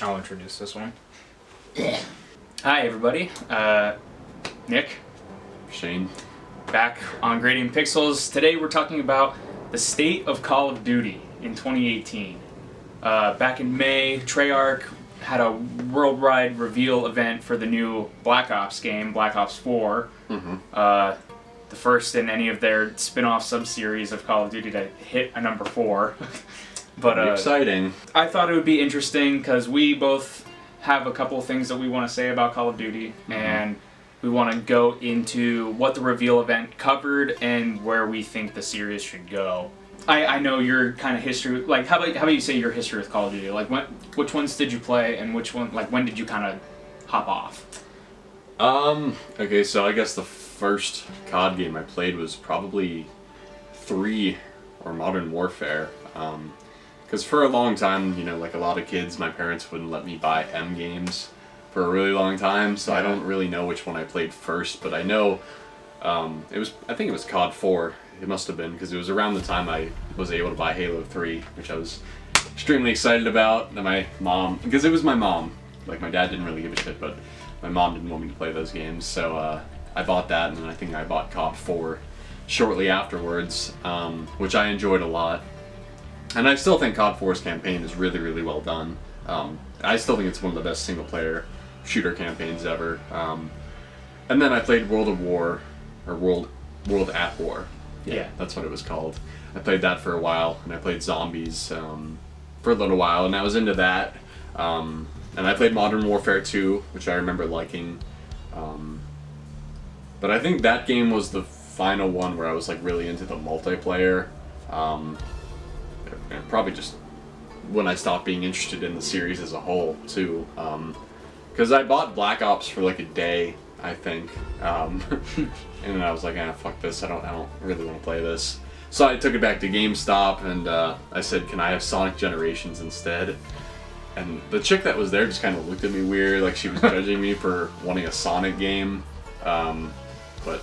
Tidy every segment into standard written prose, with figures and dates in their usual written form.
I'll introduce this one. Hi, everybody. Nick. Shane. Back on Grading Pixels. Today we're talking about the state of Call of Duty in 2018. Back in May, Treyarch had a worldwide reveal event for the new Black Ops game, Black Ops 4. Mm-hmm. The first in any of their spin-off sub-series of Call of Duty to hit a number 4. But exciting. I thought it would be interesting because we both have a couple of things that we want to say about Call of Duty, and we want to go into what the reveal event covered and where we think the series should go. I know your kind of history. Like, how about you say your history with Call of Duty? Like, which ones did you play, and when did you kind of hop off? Okay, so I guess the first COD game I played was probably 3 or Modern Warfare. Because for a long time, you know, like a lot of kids, my parents wouldn't let me buy M games for a really long time, so I don't really know which one I played first, but I know I think it was COD 4. It must have been, because it was around the time I was able to buy Halo 3, which I was extremely excited about. And my mom, because it was my mom, like my dad didn't really give a shit, but my mom didn't want me to play those games, so I bought that, and then I think I bought COD 4 shortly afterwards, which I enjoyed a lot. And I still think COD 4's campaign is really, really well done. I still think it's one of the best single-player shooter campaigns ever. And then I played World at War. Yeah, that's what it was called. I played that for a while, and I played Zombies for a little while, and I was into that. And I played Modern Warfare 2, which I remember liking. But I think that game was the final one where I was like really into the multiplayer. And probably just when I stopped being interested in the series as a whole, too. Because I bought Black Ops for like a day, I think. And then I was like, fuck this, I don't really want to play this. So I took it back to GameStop, and I said, can I have Sonic Generations instead? And the chick that was there just kind of looked at me weird, like she was judging me for wanting a Sonic game. But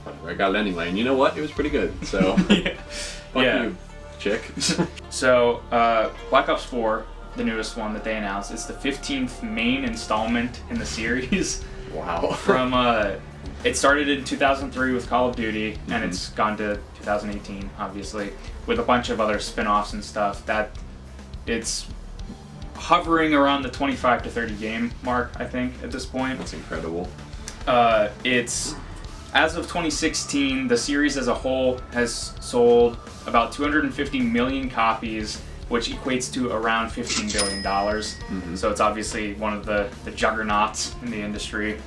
whatever, I got it anyway, and you know what? It was pretty good, so fuck you, chick. So, Black Ops 4, the newest one that they announced, it's the 15th main installment in the series. Wow. From it started in 2003 with Call of Duty, and it's gone to 2018, obviously, with a bunch of other spin-offs and stuff. That it's hovering around the 25 to 30 game mark, I think, at this point. That's incredible. It's as of 2016, the series as a whole has sold about 250 million copies, which equates to around $15 billion. So it's obviously one of the juggernauts in the industry.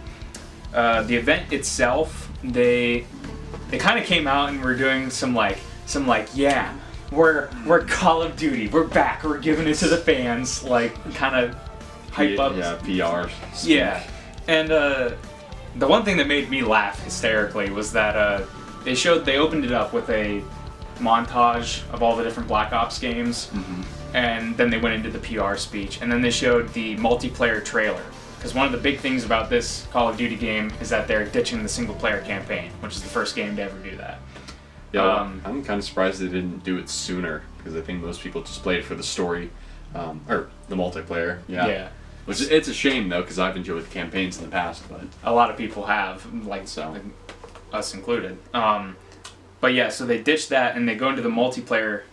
The event itself, they kind of came out and were doing some like we're Call of Duty, we're back, we're giving it to the fans, like kind of hype up. Yeah, PR. Yeah, and the one thing that made me laugh hysterically was that they opened it up with a montage of all the different Black Ops games, and then they went into the PR speech, and then they showed the multiplayer trailer. Because one of the big things about this Call of Duty game is that they're ditching the single-player campaign, which is the first game to ever do that. Yeah, I'm kind of surprised they didn't do it sooner, because I think most people just played it for the story, or the multiplayer. Yeah. Which it's a shame though, because I've enjoyed the campaigns in the past, but a lot of people have, like us included. But yeah, so they ditched that and they go into the multiplayer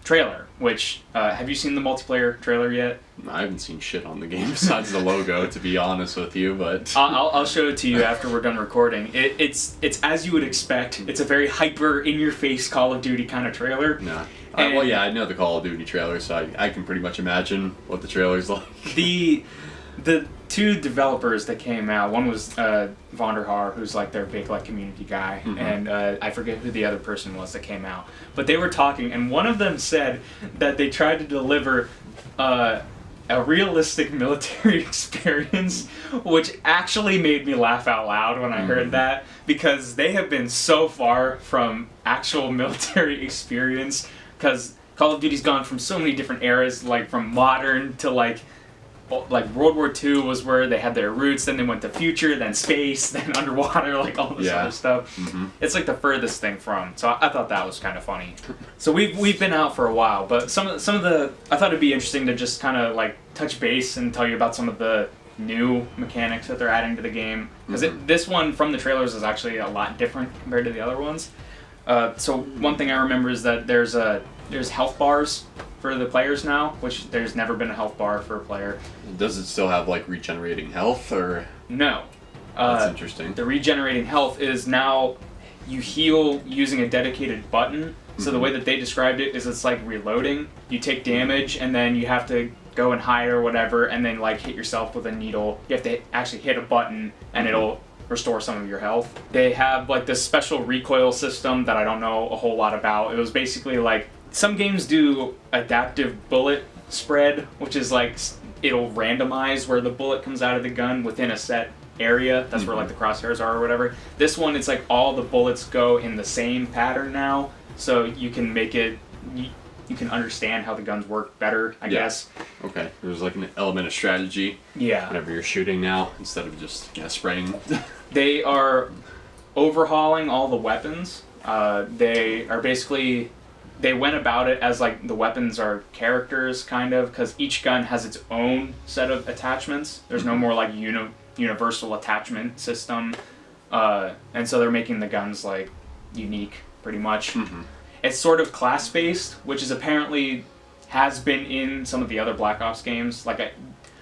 trailer. Which have you seen the multiplayer trailer yet? I haven't seen shit on the game besides the logo, to be honest with you. But I'll show it to you after we're done recording. It's as you would expect. It's a very hyper, in-your-face Call of Duty kind of trailer. No. Well, yeah, I know the Call of Duty trailer, so I can pretty much imagine what the trailer's like. The 2 developers that came out, one was Vonderhaar, who's like their big like community guy, and I forget who the other person was that came out. But they were talking, and one of them said that they tried to deliver a realistic military experience, which actually made me laugh out loud when I heard that, because they have been so far from actual military experience, because Call of Duty's gone from so many different eras, like from modern to like like World War II was where they had their roots. Then they went to future, then space, then underwater, like all this other stuff. It's like the furthest thing from. So I thought that was kind of funny. So we've been out for a while, but some of the I thought it'd be interesting to just kind of like touch base and tell you about some of the new mechanics that they're adding to the game, because this one from the trailers is actually a lot different compared to the other ones. So one thing I remember is that there's health bars for the players now, which there's never been a health bar for a player. Does it still have like regenerating health, or? No. That's interesting. The regenerating health is now you heal using a dedicated button. So the way that they described it is it's like reloading. You take damage and then you have to go and hide or whatever, and then like hit yourself with a needle. You have to actually hit a button and it'll restore some of your health. They have like this special recoil system that I don't know a whole lot about. It was basically like, some games do adaptive bullet spread, which is like it'll randomize where the bullet comes out of the gun within a set area. That's where like the crosshairs are or whatever. This one, it's like all the bullets go in the same pattern now, so you can make it, you can understand how the guns work better, I guess. Okay, there's like an element of strategy. Yeah. Whenever you're shooting now, instead of just spraying. They are overhauling all the weapons. They are basically, they went about it as like the weapons are characters, kind of, because each gun has its own set of attachments. There's no more like universal attachment system, and so they're making the guns like unique, pretty much. It's sort of class-based, which is apparently has been in some of the other Black Ops games. Like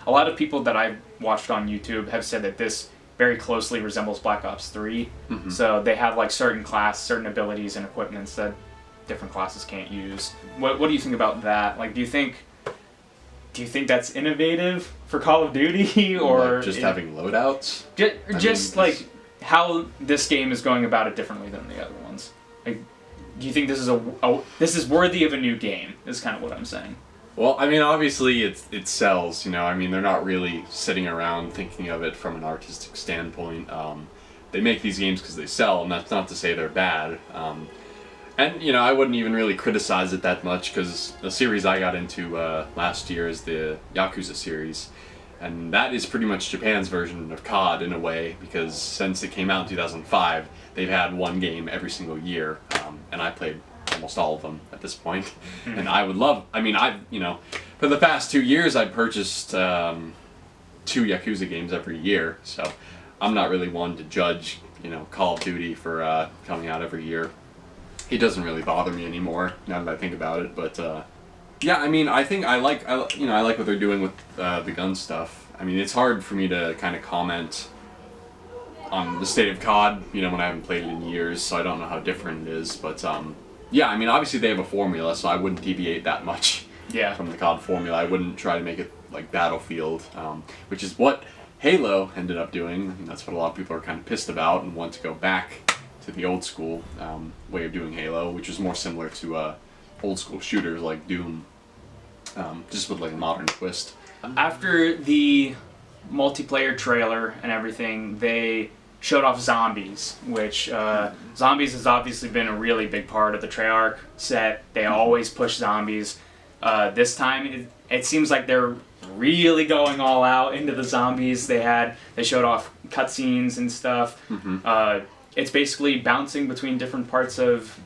a lot of people that I've watched on YouTube have said that this very closely resembles Black Ops 3. So they have like certain certain abilities and equipments that different classes can't use. What do you think about that? Like, do you think that's innovative for Call of Duty, or like just having loadouts? Just like how this game is going about it differently than the other ones? Like, do you think this is this is worthy of a new game? Is kind of what I'm saying. Well, I mean, obviously it sells. I mean, they're not really sitting around thinking of it from an artistic standpoint. They make these games because they sell, and that's not to say they're bad. And I wouldn't even really criticize it that much, because the series I got into last year is the Yakuza series, and that is pretty much Japan's version of COD in a way, because since it came out in 2005, they've had one game every single year, and I played almost all of them at this point. And I would love, I mean, for the past 2 years I've purchased 2 Yakuza games every year, so I'm not really one to judge, Call of Duty for coming out every year. It doesn't really bother me anymore now that I think about it, but yeah, I mean, I think I like what they're doing with the gun stuff. I mean, it's hard for me to kind of comment on the state of COD, when I haven't played it in years, so I don't know how different it is, but yeah, I mean, obviously they have a formula, so I wouldn't deviate that much from the COD formula. I wouldn't try to make it like Battlefield, which is what Halo ended up doing, and that's what a lot of people are kind of pissed about and want to go back to the old school way of doing Halo, which is more similar to old school shooters like Doom, just with like a modern twist. After the multiplayer trailer and everything, they showed off Zombies, which Zombies has obviously been a really big part of the Treyarch set. They always push Zombies. This time it seems like they're really going all out into the Zombies. They showed off cutscenes and stuff. It's basically bouncing between different parts of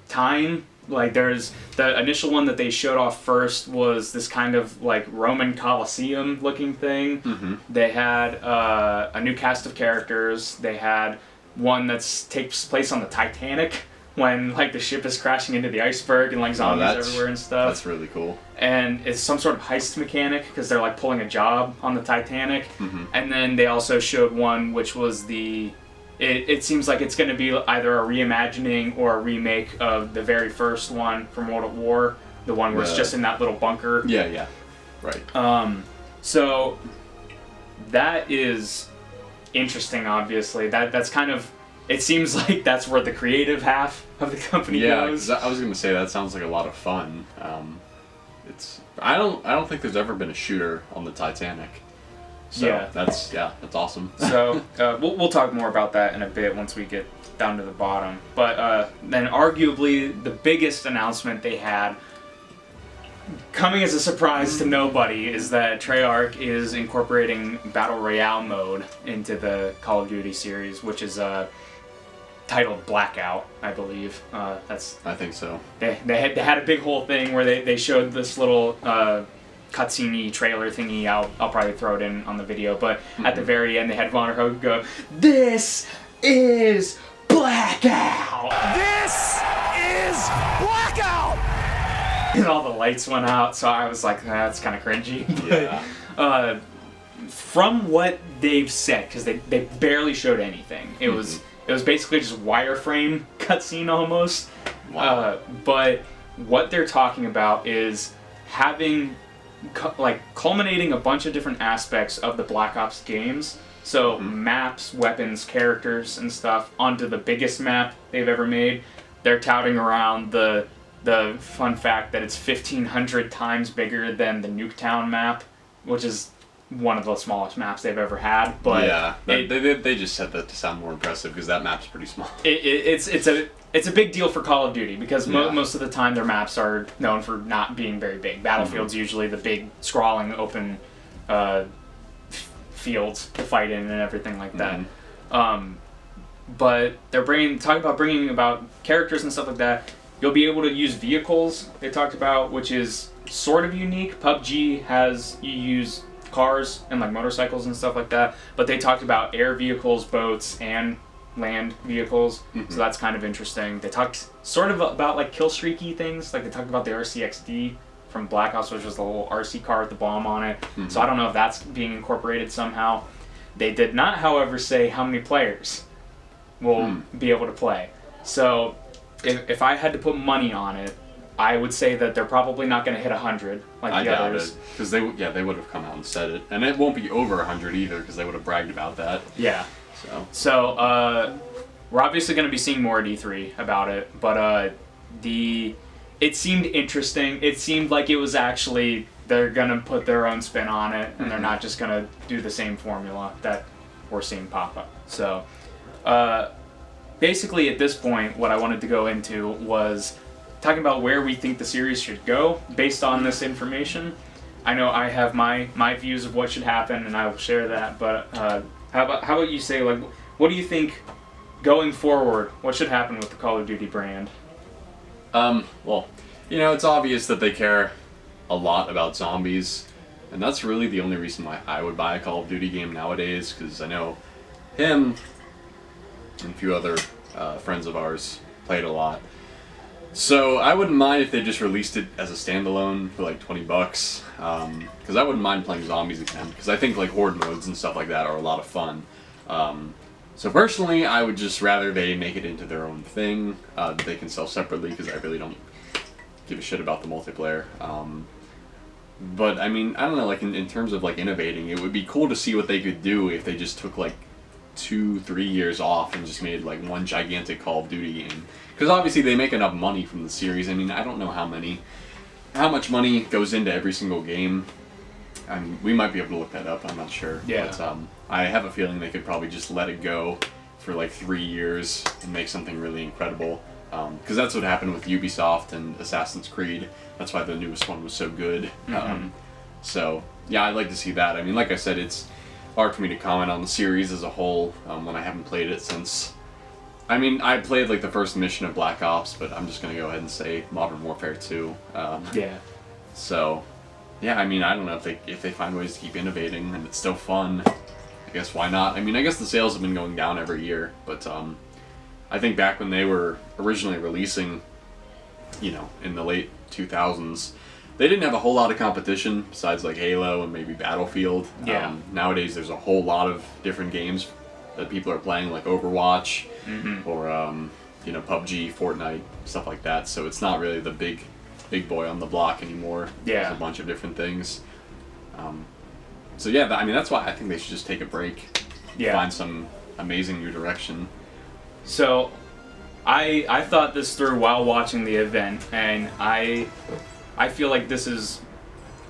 time. Like, there's the initial one that they showed off first was this kind of like Roman Colosseum looking thing. They had a new cast of characters. They had one that takes place on the Titanic when like the ship is crashing into the iceberg and like zombies everywhere and stuff. That's really cool. And it's some sort of heist mechanic because they're like pulling a job on the Titanic. And then they also showed one which was it seems like it's going to be either a reimagining or a remake of the very first one from World at War, the one where it's just in that little bunker. Yeah, right. So that is interesting, obviously. That's kind of, it seems like that's where the creative half of the company goes. Yeah, I was going to say that sounds like a lot of fun. I don't think there's ever been a shooter on the Titanic. So that's awesome. So we'll talk more about that in a bit once we get down to the bottom. But then arguably the biggest announcement they had coming as a surprise to nobody is that Treyarch is incorporating Battle Royale mode into the Call of Duty series, which is titled Blackout, I believe. I think so. They had a big whole thing where they showed this little cutscene trailer thingy. I'll probably throw it in on the video, but at the very end they had Vonderhaar go, "This is Blackout! This is Blackout!" And all the lights went out, so I was like, that's kind of cringy. Yeah. From what they've said, because they barely showed anything, it was basically just wireframe cutscene almost. Wow. But what they're talking about is having culminating a bunch of different aspects of the Black Ops games. So maps, weapons, characters, and stuff onto the biggest map they've ever made. They're touting around the fun fact that it's 1,500 times bigger than the Nuketown map, which is one of the smallest maps they've ever had. But yeah, they just said that to sound more impressive because that map's pretty small. It's a big deal for Call of Duty because most of the time their maps are known for not being very big. Battlefield's usually the big sprawling open fields to fight in and everything like that. But they're talking about bringing about characters and stuff like that. You'll be able to use vehicles, they talked about, which is sort of unique. PUBG has, you use cars and like motorcycles and stuff like that, but they talked about air vehicles, boats, and land vehicles, so that's kind of interesting. They talked sort of about like kill streaky things, like they talked about the RCXD from Black Ops, which was the little RC car with the bomb on it, so I don't know if that's being incorporated somehow. They did not, however, say how many players will be able to play. So if I had to put money on it, I would say that they're probably not going to hit 100 like the others. I doubt it, because they would have come out and said it, and it won't be over 100 either, because they would have bragged about that. Yeah. So we're obviously going to be seeing more at E3 about it, but it seemed interesting. It seemed like it was actually they're going to put their own spin on it, and they're not just going to do the same formula that we're seeing pop up. So basically at this point, what I wanted to go into was talking about where we think the series should go based on this information. I know I have my views of what should happen, and I will share that. But how about you say, like, what do you think going forward? What should happen with the Call of Duty brand? Well, it's obvious that they care a lot about zombies, and that's really the only reason why I would buy a Call of Duty game nowadays. Because I know him and a few other friends of ours played a lot. So I wouldn't mind if they just released it as a standalone for like $20, because I wouldn't mind playing zombies again, because I think like horde modes and stuff like that are a lot of fun. So personally, I would just rather they make it into their own thing that they can sell separately, because I really don't give a shit about the multiplayer. But I mean, I don't know, like in terms of like innovating, it would be cool to see what they could do if they just took like 2-3 years off and just made like one gigantic Call of Duty game. Because obviously they make enough money from the series. I mean, I don't know how much money goes into every single game. I mean, we might be able to look that up, I'm not sure. Yeah. But I have a feeling they could probably just let it go for like 3 years and make something really incredible. Because that's what happened with Ubisoft and Assassin's Creed. That's why the newest one was so good. So, yeah, I'd like to see that. I mean, like I said, it's hard for me to comment on the series as a whole when I haven't played it since... I mean, I played like the first mission of Black Ops, but I'm just going to go ahead and say Modern Warfare 2. Yeah. So, yeah, I mean, I don't know if they find ways to keep innovating and it's still fun. I guess why not? I mean, I guess the sales have been going down every year, but I think back when they were originally releasing, in the late 2000s, they didn't have a whole lot of competition besides like Halo and maybe Battlefield. Yeah. Nowadays, there's a whole lot of different games that people are playing, like Overwatch or PUBG, Fortnite, stuff like that. So it's not really the big boy on the block anymore. Yeah. There's a bunch of different things. So yeah, I mean, that's why I think they should just take a break. Yeah. Find some amazing new direction. So I thought this through while watching the event, and I feel like this is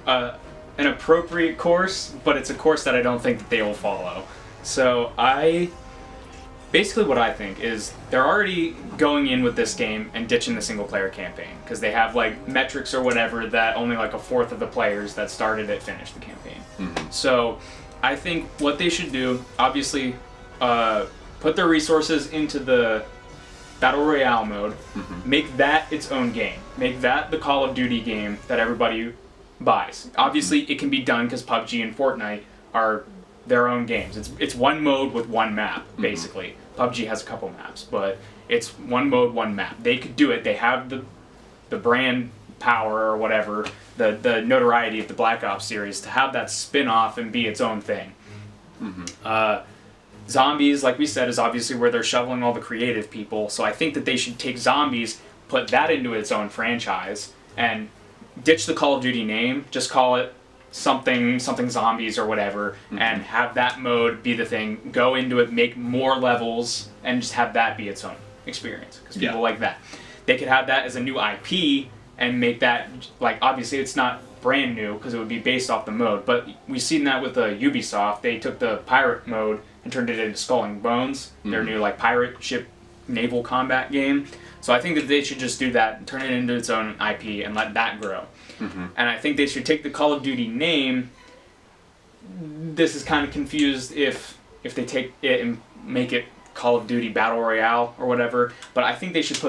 an appropriate course, but it's a course that I don't think that they will follow. So basically what I think is they're already going in with this game and ditching the single player campaign because they have like metrics or whatever that only like a fourth of the players that started it finished the campaign. So I think what they should do, obviously, put their resources into the Battle Royale mode, make that its own game, make that the Call of Duty game that everybody buys. Obviously, it can be done because PUBG and Fortnite are their own games. It's one mode with one map, basically. PUBG has a couple maps, but it's one mode, one map. They could do it. They have the brand power or whatever, the notoriety of the Black Ops series to have that spin-off and be its own thing. Zombies, like we said, is obviously where they're shoveling all the creative people, so I think that they should take Zombies, put that into its own franchise, and ditch the Call of Duty name, just call it something Zombies or whatever, and have that mode be the thing, go into it, make more levels, and just have that be its own experience, because people like that. They could have that as a new IP, and make that, like, obviously it's not brand new, because it would be based off the mode, but we've seen that with Ubisoft. They took the pirate mode and turned it into Skull and Bones, their new, like, pirate ship naval combat game. So I think that they should just do that, and turn it into its own IP, and let that grow. And I think they should take the Call of Duty name. This is kind of confused if they take it and make it Call of Duty Battle Royale or whatever, but I think they should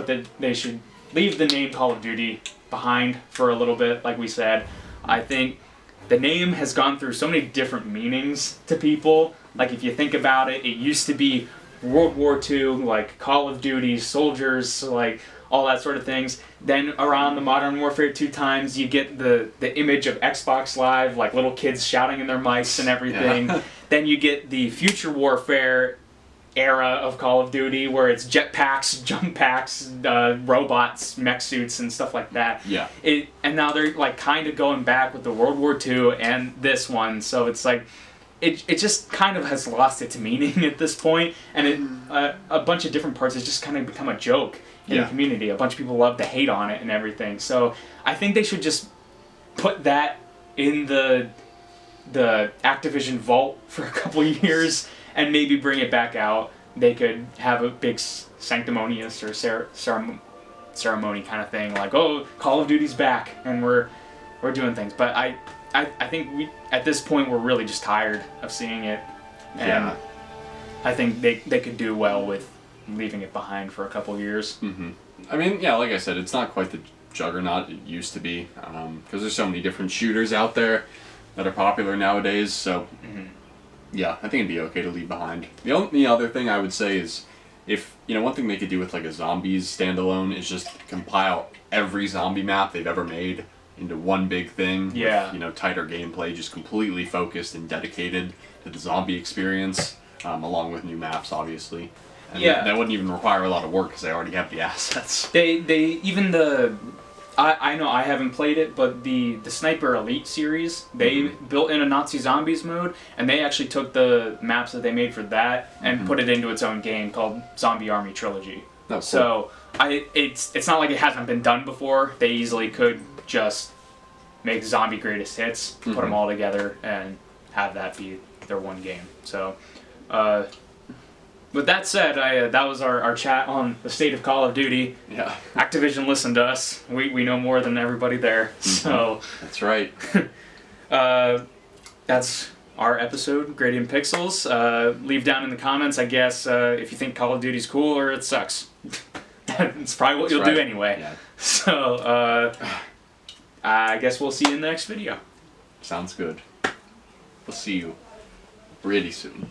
leave the name Call of Duty behind for a little bit, like we said. I think the name has gone through so many different meanings to people. Like, if you think about it, it used to be World War II, like Call of Duty, soldiers, like all that sort of things. Then around the Modern Warfare 2 times, you get the image of Xbox Live, like little kids shouting in their mics and everything. Then you get the Future Warfare era of Call of Duty, where it's jetpacks, jump packs, robots, mech suits, and stuff like that. And now they're like kind of going back with the World War II and this one, so it's like it just kind of has lost its meaning at this point, and a bunch of different parts has just kind of become a joke in the community. A bunch of people love to hate on it and everything. So I think they should just put that in the Activision vault for a couple years and maybe bring it back out. They could have a big sanctimonious or ceremony kind of thing, like, oh, Call of Duty's back and we're doing things. But I think we, at this point, we're really just tired of seeing it, and I think they could do well with leaving it behind for a couple years. I mean, yeah, like I said, it's not quite the juggernaut it used to be, because there's so many different shooters out there that are popular nowadays, so yeah, I think it'd be okay to leave behind. The only other thing I would say is, if, one thing they could do with like a Zombies standalone is just compile every zombie map they've ever made into one big thing. With, tighter gameplay, just completely focused and dedicated to the zombie experience, along with new maps, obviously. And that wouldn't even require a lot of work because they already have the assets. I know I haven't played it, but the Sniper Elite series, they built in a Nazi Zombies mode, and they actually took the maps that they made for that and put it into its own game called Zombie Army Trilogy. Oh, cool. So it's not like it hasn't been done before. They easily could just make Zombie Greatest Hits, put them all together, and have that be their one game. So, with that said, that was our chat on the state of Call of Duty. Yeah. Activision listened to us. We know more than everybody there. So that's right. That's our episode, Gradient Pixels. Leave down in the comments, I guess, if you think Call of Duty's cool or it sucks. That's probably what you'll do anyway. Yeah. So, I guess we'll see you in the next video. Sounds good. We'll see you really soon.